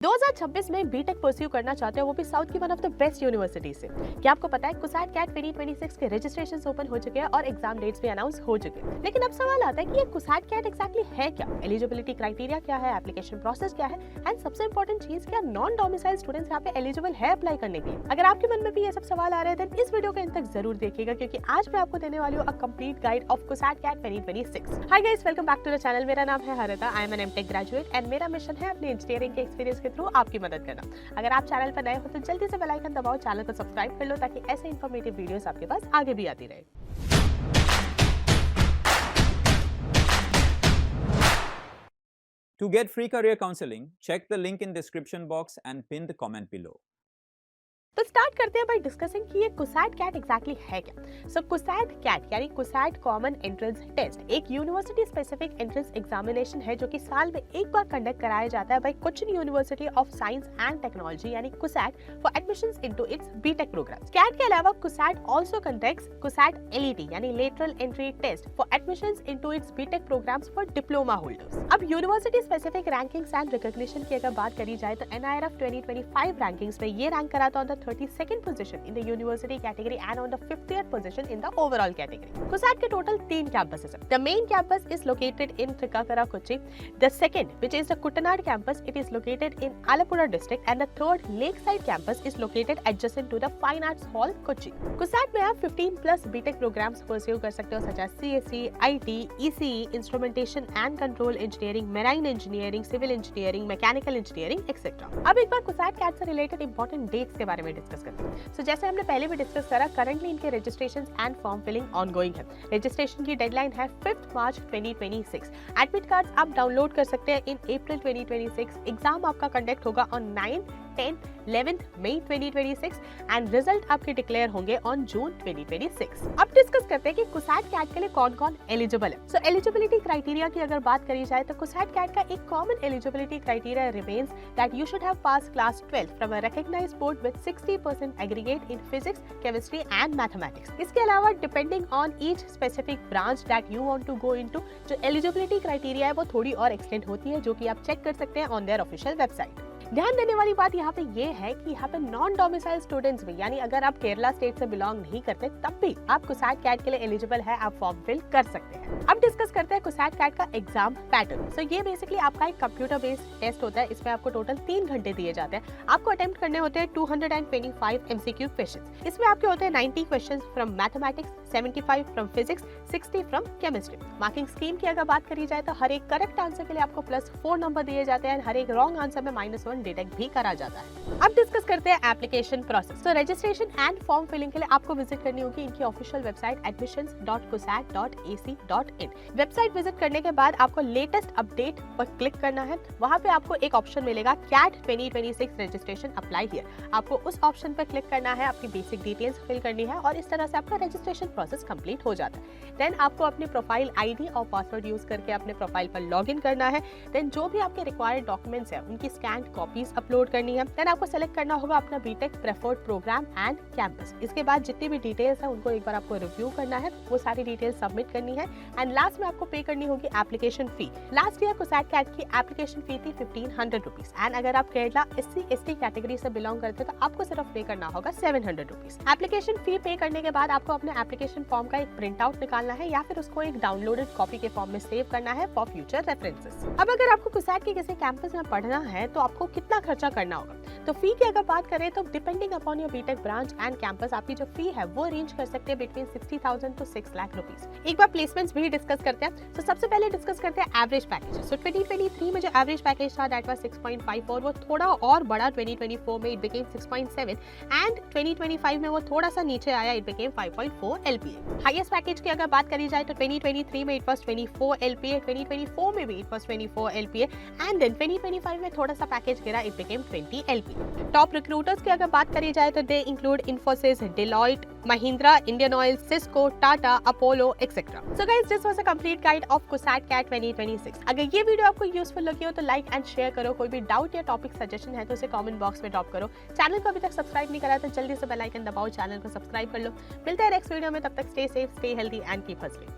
2026 में BTech pursue करना चाहते हो, वो भी साउथ की one of the best university से। क्या आपको पता है कुसैट कैट 2026 के रजिस्ट्रेशन ओपन हो चुके हैं और एग्जाम डेट्स भी अनाउंस हो चुके हैं। लेकिन अब सवाल आता है कि ये कुसैट कैट एक्जैक्टली है क्या, एलिजिबिलिटी क्राइटेरिया क्या है, एप्लीकेशन प्रोसेस क्या है, एंड सबसे इंपॉर्टेंट चीज, क्या नॉन डोमिसाइल स्टूडेंट्स यहाँ पे एलिजिबल है अप्लाई करने के लिए। अगर आपके मन में भी ये सब सवाल आ रहे हैं तो इस वीडियो के अंत तक जरूर देखिएगा, क्योंकि आज मैं आपको देने वाली हूँ a complete guide of CUSAT CAT 2026। Hi guys, welcome back to the channel. मेरा नाम है Haritha, I am an MTech graduate and मेरा मिशन है अपने इंजीनियरिंग के एक्सपीरियंस के थ्रू आपकी मदद। अगर आप चैनल पर नए हो तो जल्दी से बेल आइकन दबाओ, चैनल को सब्सक्राइब कर लो ताकि ऐसे इंफॉर्मेटिव वीडियोस आपके पास आगे भी आती रहे। To get free career counseling, check the link in description box and pin the comment below. तो स्टार्ट करते हैं बाय डिस्कसिंग कि ये कुसैट कैट एक्जैक्टली है क्या। सो कुसैट कैट यानी कुसैट कॉमन एंट्रेंस टेस्ट एक यूनिवर्सिटी स्पेसिफिक एंट्रेंस एग्जामिनेशन है जो कि साल में एक बार कंडक्ट कराया जाता है by Cochin university of science and technology यानी CUSAT for admissions into its BTech programme. CAT के अलावा CUSAT also conducts CUSAT LET यानी lateral entry test for admissions into its BTech programmes for diploma holders. अब university specific rankings and recognition की अगर बात करी जाए तो NIRF 2025 रैंकिंग्स में ये रैंक करा था 32nd position in the university category and on the 50th position in the overall category. CUSAT के टोटल 3 campuses हैं. The main campus is located in Trikakara, Kochi. The second, which is the Kuttanad campus, it is located in Alappuzha district, and the third, Lakeside campus, is located adjacent to the Fine Arts Hall, Kochi. CUSAT में आप 15+ BTech programs pursue कर सकते हो, such as CSE, IT, ECE, Instrumentation and Control Engineering, Marine Engineering, Civil Engineering, Mechanical Engineering, etc. अब एक बार CUSAT cat से related important dates के बारे में डिस्कस करते हैं। So, जैसे हमने पहले भी डिस्कस करा, करंटली इनके registration and form filling ongoing है। रजिस्ट्रेशन की डेडलाइन है 5 मार्च 2026। एडमिट कार्ड्स आप डाउनलोड कर सकते हैं इन अप्रैल 2026। एग्जाम आपका कंडक्ट होगा ऑन 9, 10, 11 मई 2026 एंड रिजल्ट आपके डिक्लेयर होंगे ऑन जून 2026। अब डिस्कस करते हैं कि कुसैट कैट के लिए कौन कौन एलिजिबल है। सो एलिजिबिलिटी क्राइटेरिया की अगर बात करी जाए तो कुसैट कैट का एक common eligibility criteria remains that you should have pass class 12 from a recognised board with 60% aggregate in physics, chemistry and mathematics. इसके अलावा depending on each specific branch that you want to go into, जो eligibility criteria है वो थोड़ी और extend होती है, जो कि आप चेक कर सकते हैं ऑन देयर ऑफिशियल वेबसाइट। ध्यान देने वाली बात यहाँ पे ये है कि यहाँ पे नॉन डोमिसाइल स्टूडेंट्स भी, यानी अगर आप केरला स्टेट से बिलोंग नहीं करते तब भी आप कुसैट कैट के लिए एलिजिबल है, आप फॉर्म फिल कर सकते हैं। अब डिस्कस करते हैं कुसैट कैट का एग्जाम पैटर्न। सो ये बेसिकली आपका एक कंप्यूटर बेस्ड टेस्ट होता है। इसमें आपको टोटल 3 घंटे दिए जाते हैं। आपको अटेम्प्ट करने होते हैं 225 MCQ क्वेश्चंस। इसमें आपके होते हैं 90 questions from mathematics, 75 from physics, 60 from chemistry. Marking scheme की अगर बात करी जाए तो हर एक करेक्ट आंसर के लिए आपको +4 नंबर दिए जाते हैं, हर एक रॉन्ग आंसर में -1 डिडक्ट भी करा जाता है। अब डिस्कस करते हैं एप्लीकेशन प्रोसेस। तो रजिस्ट्रेशन एंड फॉर्म फिलिंग के लिए आपको विजिट करनी होगी इनकी official website admissions.cusat.ac.in। Website visit करने के बाद आपको लेटेस्ट अपडेट पर क्लिक करना है। वहां पे आपको एक ऑप्शन मिलेगा कैट 2026 रजिस्ट्रेशन अप्लाई हियर। आपको उस ऑप्शन पर क्लिक करना है, अपनी बेसिक डिटेल्स फिल करनी है और इस तरह से आपका रजिस्ट्रेशन प्रोसेस कंप्लीट हो जाता है। देन आपको अपनी प्रोफाइल आईडी और पासवर्ड यूज करके अपने प्रोफाइल पर लॉगिन करना है। देन जो भी आपके रिक्वायर्ड डॉक्यूमेंट्स है उनकी स्कैन कॉपीज अपलोड करनी है। देन आपको सेलेक्ट करना होगा अपना BTech preferred programme and campus. इसके बाद जितनी भी डिटेल्स है उनको एक बार आपको रिव्यू करना है, वो सारी डिटेल्स सबमिट करनी है एंड लास्ट में आपको पे करनी होगी application fee. Last year CUSAT CAT की एप्लीकेशन फी थी 1500 रुपीज एंड अगर आप केरला SC/ST कैटेगरी से बिलोंग करते हैं तो आपको सिर्फ पे करना होगा 700 रुपीज। एप्लीकेशन फी पे करने के बाद आपको अपने एप्लीकेशन फॉर्म का एक प्रिंट आउट निकालना है या फिर उसको एक डाउनलोडेड कॉपी के फॉर्म में सेव करना है फॉर फ्यूचर रेफरेंसेस। अब अगर आपको कुसैट के किसी कैंपस में पढ़ना है तो आपको कितना खर्चा करना होगा। तो फी की अगर बात करें तो depending upon your B Tech branch and campus आपकी जो फी है वो रेंज कर सकते हैं बिटवीन 60,000 to 6 लाख रुपीस। एक बार प्लेसमेंट्स भी डिस्कस करते हैं। तो सबसे पहले डिस्कस करते हैं एवरेज पैकेज। सो 2023 में जो एवरेज पैकेज था दैट वाज 6.5 और वो थोड़ा और बढ़ा 2024 में, इट बिकेम 6.7 एंड 2025 में वो थोड़ा सा नीचे आया, it became 5.4 LPA। Highest package की अगर बात करी जाए तो 2023 में इट वाज 24 LPA, 2024 में भी it was 24 LPA and then 2025 में थोड़ा सा पैकेज गिरा, it became 20 LPA। Top recruiters की अगर बात करी जाए तो they include Infosys, Deloitte, Mahindra, Indian Oil, Cisco, Tata, Apollo etcetera. So guys, this was a complete guide of CUSAT CAT 2026। अगर ये वीडियो आपको यूजफुल लगी हो तो लाइक एंड शेयर करो। कोई भी डाउट या टॉपिक सजेशन है तो उसे कमेंट बॉक्स में ड्रॉप करो। चैनल को अभी तक सब्सक्राइब नहीं करा तो जल्दी से बेल आइकन दबाओ, चैनल को सब्सक्राइब कर लो। मिलते हैं नेक्स्ट वीडियो में, तब तक stay safe, stay healthy and keep hustling.